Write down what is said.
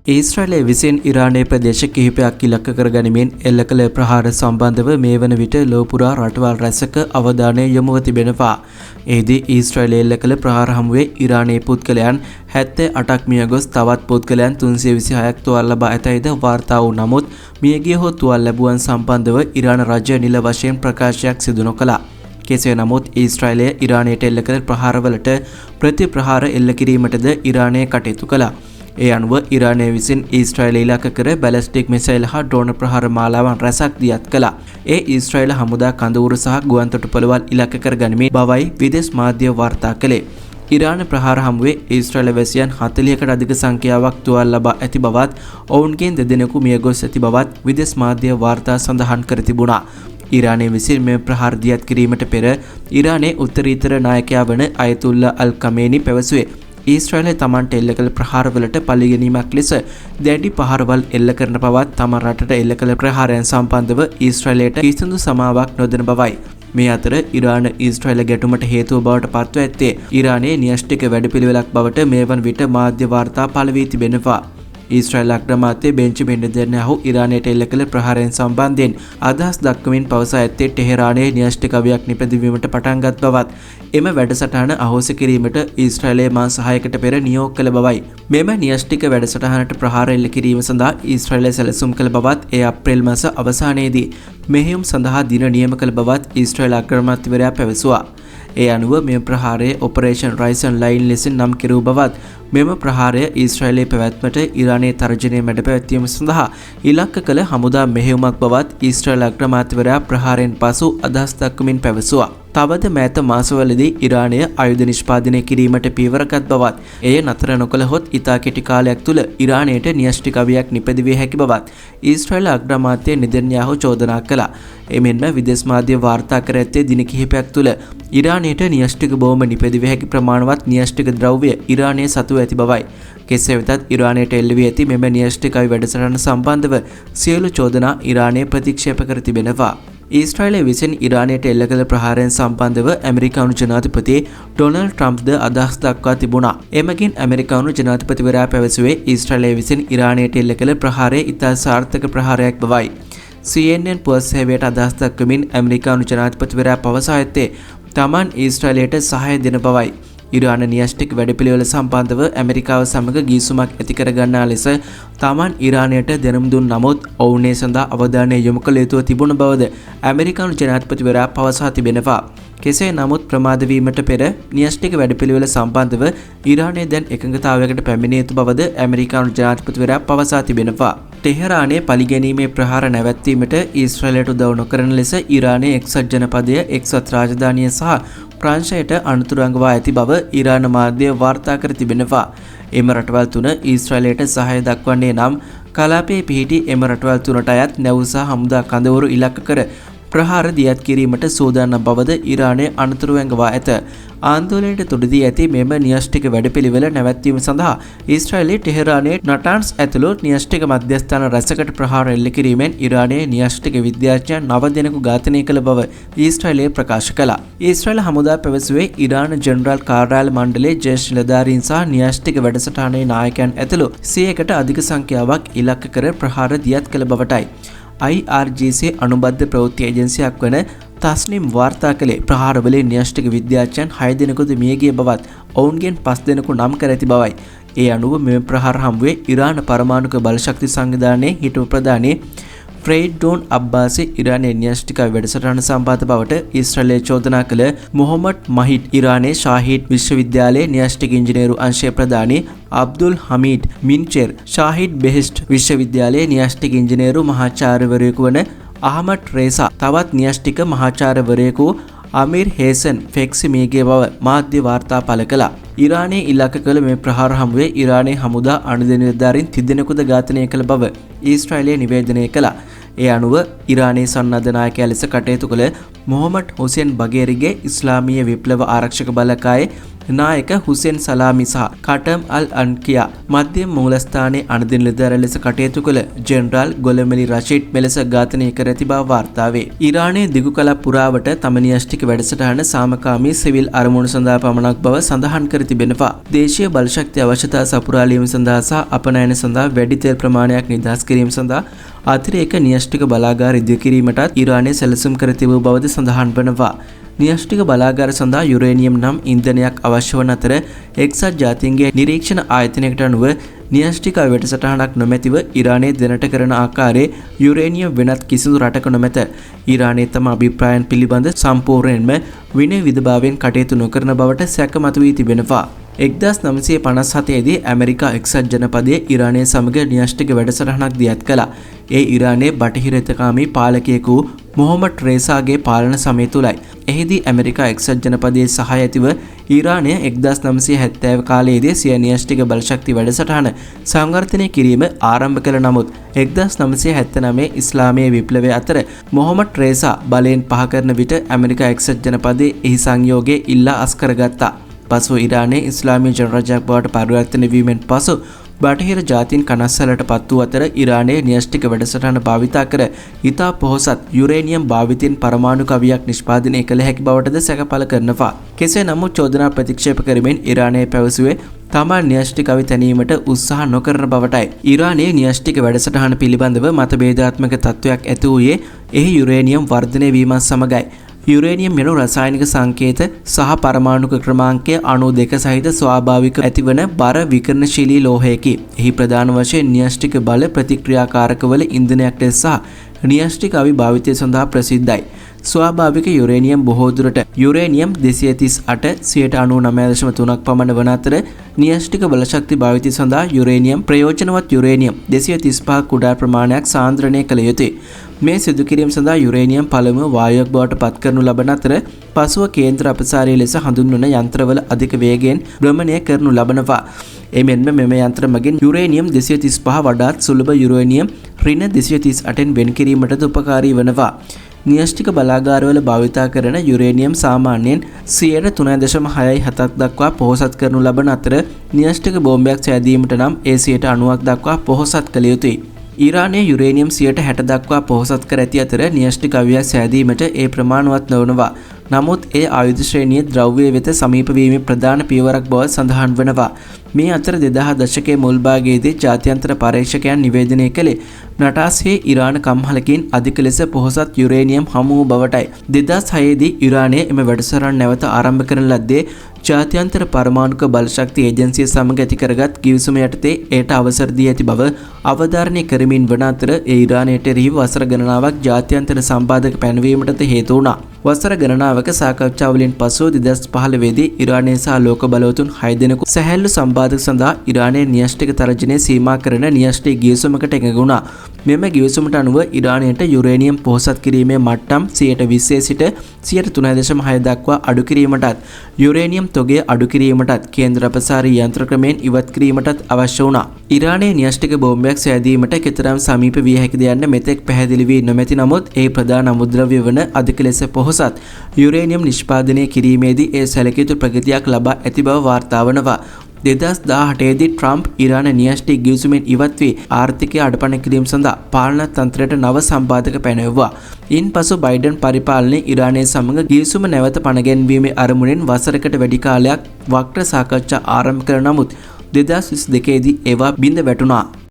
ඊශ්‍රායලය විසින් ඉරානයේ ප්‍රදේශ කිහිපයක් ඉලක්ක කර ගනිමින් එල්ල කළ ප්‍රහාර සම්බන්ධව මේ වන විට ලෝපුරා රටවල් රැසක අවධානය යොමුව තිබෙනවා. එහිදී ඊශ්‍රායලය එල්ල කළ ප්‍රහාර හමුවේ ඉරානයේ පුද්ගලයන් 78ක් මිය ගොස් තවත් පුද්ගලයන් 326ක් තුවාල ලබා ඇතැයිද වාර්තා වූ නමුත් මියගිය හෝ තුවාල ලැබුවන් සම්බන්ධව ඉරාන රජය නිල වශයෙන් ප්‍රකාශයක් සිදු නොකළා. කෙසේ නමුත් ඊශ්‍රායලය ඉරානයට එල්ල කළ ප්‍රහාරවලට ප්‍රතිප්‍රහාර එල්ල කිරීමටද ඉරානය කටයුතු කළා. ඒ අනුව ඉරානය විසින් ඊශ්‍රායල ඉලක්ක කර බැලිස්ටික් මිසයිල් හා ඩ්‍රෝන ප්‍රහාර මාලාවන් රැසක් දියත් කළා. ඒ ඊශ්‍රායල හමුදා කඳවුරු සහ ගුවන් තොටුපළවල් ඉලක්ක කර ගනිමින් බවයි විදේශ මාධ්‍ය වාර්තා කළේ. ඉරාන ප්‍රහාර හමුවේ ඊශ්‍රායල වැසියන් 40කට අධික සංඛ්‍යාවක් තුවාල ලබා ඇති බවත් ඔවුන්ගෙන් දෙදෙනෙකු මිය ගොස් ඇති බවත් විදේශ මාධ්‍ය වාර්තා සඳහන් කර තිබුණා. ඉරානය විසින් මෙම ප්‍රහාර දියත් කිරීමට පෙර ඉරානයේ උත්තරීතර නායකයා වන අයතුල්ලා අල් කමේනි පැවසුවේ ඊශ්‍රායලය තමන්ට එල්ල කළ ප්‍රහාරවලට පළිගැනීමක් ලෙස දැඩි පහරවල් එල්ල කරන බවත් තම රටට එල්ල කළ ප්‍රහාරයන් සම්බන්ධව ඊශ්‍රායලයට කිසිදු සමාවක් නොදෙන බවයි. මේ අතර ඉරාන ඊශ්‍රායල ගැටුමට හේතුව බවට පත්ව ඇත්තේ ඉරානයේ න්‍යෂ්ටික වැඩපිළිවෙලක් බවට මේ වන විට මාධ්‍ය වාර්තා පළ වී තිබෙනවා. ඊශ්‍රායල අග්‍රාමාත්‍ය බෙන්ජමින් නෙතන්යාහු ඉරානයට එල්ල කළ ප්‍රහාරයන් සම්බන්ධයෙන් අදහස් දක්වමින් පවසා ඇත්තේ ටෙහෙරානයේ න්‍යෂ්ටික අවියක් නිපදවීමට පටන්ගත් බවත් එම වැඩසටහන අහෝසි කිරීමට ඊශ්‍රායලයේ මාස 6කට පෙර නියෝග කළ බවයි. මෙම න්‍යෂ්ටික වැඩසටහනට ප්‍රහාර එල්ල කිරීම සඳහා ඊශ්‍රායලය සැලසුම් කළ බවත් එය අප්‍රේල් මාස අවසානයේදී මෙහෙයුම් සඳහා දින නියම කළ බවත් ඊශ්‍රායල අග්‍රාමාත්‍යවරයා පැවසුවා. ඒ අනුව මෙම ප්‍රහාරය ඔපරේෂන් රයිසන් ලයින් ලෙසින් නම් කෙරූ බවත් මෙම ප්‍රහාරය ඊශ්‍රායලයේ පැවැත්මට ඉරානයේ තර්ජනය මැඩ පැවැත්වීම සඳහා ඉලක්ක කළ හමුදා මෙහෙයුමක් බවත් ඊශ්‍රායල අග්‍රාමාත්‍යවරයා ප්‍රහාරයෙන් පසු අදහස් දක්වමින් පැවසුවා. තවද මෑත මාසවලදී ඉරානය ආයුධ නිෂ්පාදනය කිරීමට පියවරගත් බවත් එය නතර නොකළහොත් ඉතා කෙටි කාලයක් තුළ ඉරානයට න්‍යෂ්ටික අවියක් නිපදවිය හැකි බවත් ඊශ්‍රායල අග්‍රාමාත්‍ය නෙතන්යාහු චෝදනා කළා. එමෙන්ම විදේශ මාධ්‍ය වාර්තා කර ඇත්තේ දින කිහිපයක් තුළ ඉරානයට න්‍යෂ්ටික බෝම නිපදවිය හැකි ප්‍රමාණවත් න්‍යෂ්ටික ද්‍රව්‍ය ඉරානයේ සතුව ඇති බවයි. කෙසේ වෙතත් ඉරානයට එල්ල වී ඇති මෙම න්‍යෂ්ටික අවි වැඩසටහන සම්බන්ධව සියලු චෝදනා ඉරානය ප්‍රතික්ෂේප කර තිබෙනවා. ඊශ්‍රායලය විසින් ඉරානයට එල්ල කළ ප්‍රහාරයන් සම්බන්ධව ඇමරිකානු ජනාධිපති ඩොනල්ඩ් ට්‍රම්ප්ද අදහස් දක්වා තිබුණා. එමගින් ඇමරිකානු ජනාධිපතිවරයා පැවසුවේ ඊශ්‍රායලය විසින් ඉරානයට එල්ල කළ ප්‍රහාරය ඉතා සාර්ථක ප්‍රහාරයක් බවයි. CNN පුවත් සේවයට අදහස් දක්වමින් ඇමරිකානු ජනාධිපතිවරයා පවසා ඇත්තේ තමන් ඊශ්‍රායලයට සහාය දෙන බවයි. ඉරාන න්‍යෂ්ටික වැඩපිළිවෙල සම්බන්ධව ඇමරිකාව සමග ගිවිසුමක් ඇති කර ගන්නා ලෙස තමන් ඉරානයට දැනුම් දුන් නමුත් ඔවුන් ඒ සඳහා අවධානය යොමු කළ යුතුව තිබුණ බවද ඇමරිකානු ජනාධිපතිවරයා පවසා තිබෙනවා. කෙසේ නමුත් ප්‍රමාද වීමට පෙර න්‍යෂ්ටික වැඩපිළිවෙල සම්බන්ධව ඉරානය දැන් එකඟතාවයකට පැමිණිය යුතු බවද ඇමරිකානු ජනාධිපතිවරයා පවසා තිබෙනවා. ටෙහෙරානයේ පළිගැනීමේ ප්‍රහාර නැවැත්වීමට ඊශ්‍රායලයට උදව් නොකරන ලෙස ඉරානයේ එක්සත් ජනපදය එක්සත් රාජධානිය සහ ප්‍රංශයට අනතුරු අඟවා ඇති බව ඉරාන මාධ්‍ය වාර්තා කර තිබෙනවා. එම රටවල් තුන ඊශ්‍රායලයට සහාය දක්වන්නේ නම් කලාපයේ පිහිටි එම රටවල් තුනට අයත් නැව් සහ හමුදා කඳවුරු ඉලක්ක කර ප්‍රහාර දියත් කිරීමට සූදානම් බවද ඉරානය අනතුරු ඇඟවා ඇත. ආන්දෝලනයට තුඩදී ඇති මෙම න්‍යෂ්ටික වැඩපිළිවෙල නැවැත්වීම සඳහා ඊශ්‍රායලයේ ටෙහෙරානයේ නටාන්ස් ඇතුළු න්‍යෂ්ටික මධ්‍යස්ථාන රැසකට ප්‍රහාර එල්ල කිරීමෙන් ඉරානයේ න්‍යෂ්ටික විද්‍යාඥයන් 9 දෙනෙකු ඝාතනය කළ බව ඊශ්‍රායලය ප්‍රකාශ කළා. ඊශ්‍රායල හමුදා පැවසුවේ ඉරාන ජෙනරාල් කාර්යාල මණ්ඩලයේ ජ්‍යෙෂ්ඨ නිලධාරීන් සහ න්‍යෂ්ටික වැඩසටහනේ නායකයන් ඇතුළු 100කට අධික සංඛ්‍යාවක් ඉලක්ක කර ප්‍රහාර දියත් කළ බවටයි. IRGC අනුබද්ධ ප්‍රවෘත්ති ඒජන්සියක් වන තස්නිම් වාර්තා කළේ ප්‍රහාරවලේ න්‍යෂ්ටික විද්‍යාඥයන් 6 දෙනෙකුද මියගිය බවත් ඔවුන්ගෙන් 5 දෙනෙකු නම් කර ඇති බවයි. ඒ අනුව මෙම ප්‍රහාර හමුවේ ඉරාන පරමාණුක බලශක්ති සංවිධානයේ හිටපු ප්‍රධානී ෆ්‍රෙයිඩ්ඩෝන් අබ්බාසි ඉරානයේ න්‍යෂ්ටික වැඩසටහන සම්බන්ධ බවට ඊශ්‍රායලය චෝදනා කළ මොහොමඩ් මහිඩ් ඉරානයේ ෂාහිඩ් විශ්වවිද්‍යාලයේ න්‍යෂ්ටික ඉංජිනේරු අංශයේ ප්‍රධානී අබ්දුල් හමීඩ් මින්චෙර් ෂාහිඩ් බෙහෙස්ට් විශ්වවිද්‍යාලයේ න්‍යෂ්ටික ඉංජිනේරු මහාචාර්යවරයෙකු වන අහමඩ් රේසා තවත් න්‍යෂ්ටික මහාචාර්යවරයෙකු අමීර් හේසන් ෆෙක්සි මියගිය බව මාධ්‍ය වාර්තා පළ කළා. ඉරානයේ ඉලක්ක කළ මේ ප්‍රහාර හමුවේ ඉරානයේ හමුදා අනුදෙන නිලධාරීන් 30 දෙනෙකුද ඝාතනය කළ බව ඊශ්‍රායලය නිවේදනය කළා. ඒ අනුව ඉරානයේ සන්නද්ධ නායකයා ලෙස කටයුතු කළ මොහොමඩ් හුසේන් බගේරිගේ ඉස්ලාමීය විප්ලව ආරක්ෂක බලකායේ නායක හුසෙන් සලාමි සහ කටම් අල් අන්කියා මධ්‍යම මූලස්ථානයේ අනදින ලෙදර ලෙස කටයුතු කළ ජෙනරාල් ගොලමෙලි රෂීඩ් මෙලෙස ඝාතනය කර ඇති බව වාර්තා වේ. ඊරානයේ දිගු කලක් පුරාවට තම න්‍යෂ්ටික වැඩසටහන සාමකාමී සිවිල් අරමුණු සඳහා පමණක් බව සඳහන් කර තිබෙනවා. දේශීය බල ශක්තිය අවශ්‍යතා සපුරාලීම සඳහා සහ අපනයන සඳහා වැඩි තෙල් ප්‍රමාණයක් නිදහස් කිරීම සඳහා අතිරේක න්‍යෂ්ටික බලාගාර ඉදිරි කිරීමටත් ඊරානය සැලසුම් කර තිබූ බවද සඳහන් වනවා. න්‍යෂ්ටික බලාගාර සඳහා යුරේනියම් නම් ඉන්ධනයක් අවශ්‍ය වන අතර එක්සත් ජාතීන්ගේ නිරීක්ෂණ ආයතනයකට අනුව න්‍යෂ්ටික වැඩසටහනක් නොමැතිව ඊරානයේ දැනට කරන ආකාරයේ යුරේනියම් වෙනත් කිසිදු රටක නොමැත. ඊරානයේ තම අභිප්‍රායන් පිළිබඳ සම්පූර්ණයෙන්ම විනය විධභාවයෙන් කටයුතු නොකරන බවට සැක මතුවී තිබෙනවා. 1957 දී ඇමරිකා එක්සත් ජනපදයේ ඊරානය සමග න්‍යෂ්ටික වැඩසටහනක් දියත් කළා. ඒ ඊරානයේ බටහිර හිතකාමී පාලකයෙකු මොහොමඩ් රේසාගේ පාලන සමය තුලයි. එහිදී ඇමරිකා එක්සත් ජනපදයේ සහාය ඇතිව ඊරානය 1970 කාලයේදී සිය න්‍යෂ්ටික බලශක්ති වැඩසටහන සංවර්ධනය කිරීම ආරම්භ කළ නමුත් 1979 ඉස්ලාමීය විප්ලවය අතර මොහොමඩ් රේසා බලයෙන් පහ කරන විට ඇමරිකා එක්සත් ජනපදයේ එහි සංයෝගය ඉල්ලා අස්කරගත්තා. පසුව ඊරානයේ ඉස්ලාමීය ජනරජයක් බවට පරිවර්තනය වීමෙන් පසු බටහිර ජාතීන් කනස්සලට පත් වූ අතර ඊරානයේ න්‍යෂ්ටික වැඩසටහන භාවිතා කර ඉතා පොහොසත් යුරේනියම් භාවිතයෙන් පරමාණු කවියක් නිෂ්පාදනය කළ හැකි බවටද සැකපල කරනවා. කෙසේ නමුත් චෝදනා ප්‍රතික්ෂේප කරමින් ඊරානය පැවසුවේ තමා න්‍යෂ්ටික කවි තැනීමට උත්සාහ නොකරන බවටයි. ඊරානයේ න්‍යෂ්ටික වැඩසටහන පිළිබඳව මතභේදාත්මක තත්ත්වයක් ඇති වූයේ එහි යුරේනියම් වර්ධනය වීමත් සමගයි. යුරේනියම් යනු රසායනික සංකේත සහ පරමාණුක ක්‍රමාංකය 92 සහිත ස්වාභාවික ඇතිවන බර විකිරණශීලී ලෝහයකි. එහි ප්‍රධාන වශයෙන් න්‍යෂ්ටික බල ප්‍රතික්‍රියාකාරකවල ඉන්ධනයක් ලෙස සහ න්‍යෂ්ටික අවි භාවිතය සඳහා ප්‍රසිද්ධයි. ස්වාභාවික යුරේනියම් බොහෝ දුරට යුරේනියම් 238 99.3ක් පමණ වන අතර න්‍යෂ්ටික බලශක්ති භාවිතය සඳහා යුරේනියම් ප්‍රයෝජනවත් යුරේනියම් 235 කුඩා ප්‍රමාණයක් සාන්ද්‍රණය කළ යුතුයි. මේ සිදු කිරීම සඳහා යුරේනියම් පළමුව වායුවක් බවට පත් කරනු ලබන අතර පසුව කේන්ද්‍ර අපසාරය ලෙස හඳුන්වන යන්ත්‍රවල අධික වේගයෙන් භ්‍රමණය කරනු ලබනවා. එමෙන්ම මෙම යන්ත්‍ර මගින් යුරේනියම් 235 වඩාත් සුලභ යුරේනියම් ඍණ 238න් වෙන් කිරීමටද උපකාරී වනවා. න්‍යෂ්ටික බලාගාරවල භාවිතා කරන යුරේනියම් සාමාන්‍යයෙන් 3.67ක් දක්වා පොහොසත් කරනු ලබන අතර න්‍යෂ්ටික බෝම්බයක් සෑදීමට නම් ඒ 90ක් දක්වා පොහොසත් කළ යුතුයි. ඊරානයේ යුරේනියම් 60 දක්වා පොහොසත් කර ඇති අතර න්‍යෂ්ටික අවියක් සෑදීමට ඒ ප්‍රමාණවත් නොවනවා. නමුත් ඒ ආයුධ ශ්‍රේණියේ ද්‍රව්‍ය වෙත සමීප වීමේ ප්‍රධාන පියවරක් බව සඳහන් වනවා. මේ අතර 2000 දශකයේ මුල් භාගයේදී ජාත්‍යන්තර පරීක්ෂකයන් නිවේදනය කළේ නටාස්හි ඉරාන කම්හලකින් අධික ලෙස පොහොසත් යුරේනියම් හමු වූ බවටයි. 2006 දී ඉරානය එම වැඩසටහන නැවත ආරම්භ කරන ලද්දේ ජාත්‍යන්තර පරමාණුක බලශක්ති ඒජන්සිය සමග ඇති කරගත් කිවිසුම යටතේ එයට අවසර දී ඇති බව අවධාරණය කරමින් වන අතර ඒ ඉරානයට එරෙහිව වසර ගණනාවක් ජාත්‍යන්තර සම්බාධක පැනවීමටද හේතු වුණා. වසර ගණනාවක සාකච්ඡාවලින් පසු 2015 දී ඉරානය සහ ලෝක බලවතුන් 6 දෙනෙකු සැහැල්ලු සම්බාධක සඳහා ඉරානයේ න්‍යෂ්ටික තරජනය සීමා කරන න්‍යෂ්ටික ගිවිසුමකට එකඟ වුණා. මෙම ගිවිසුමට අනුව ඉරානයට යුරේනියම් පොහොසත් කිරීමේ මට්ටම් 20% සිට 3.6 දක්වා අඩු කිරීමටත් යුරේනියම් තොගය අඩු කිරීමටත් කේන්ද්‍ර අපසාරී යන්ත්‍ර ක්‍රමයෙන් ඉවත් කිරීමටත් අවශ්‍ය වුණා. ඉරානයේ න්‍යෂ්ටික බෝම්බයක් සෑදීමට කෙතරම් සමීප විය හැකිද යන්න මෙතෙක් පැහැදිලි වී නොමැති නමුත් ඒ ප්‍රධාන අමුද්‍රව්‍ය වන අධික ලෙස පොහොසත් යුරේනියම් නිෂ්පාදනය කිරීමේදී ඒ සැලකිය යුතු ප්‍රගතියක් ලබා ඇති බව වාර්තා වනවා. 2018 දී ට්‍රම්ප් ඉරාන න්‍යෂ්ටික ගිවිසුමෙන් ඉවත් වී ආර්ථිකය අඩපණ කිරීම සඳහා පාලන තන්ත්‍රයට නව සම්බාධක පැනවුවා. ඉන්පසු බයිඩන් පරිපාලනය ඉරානය සමග ගිවිසුම නැවත පනගැන්වීමේ අරමුණෙන් වසරකට වැඩි කාලයක් වක්‍ර සාකච්ඡා ආරම්භ කළ නමුත් 2022 දී ඒවා බිඳ වැටුණා.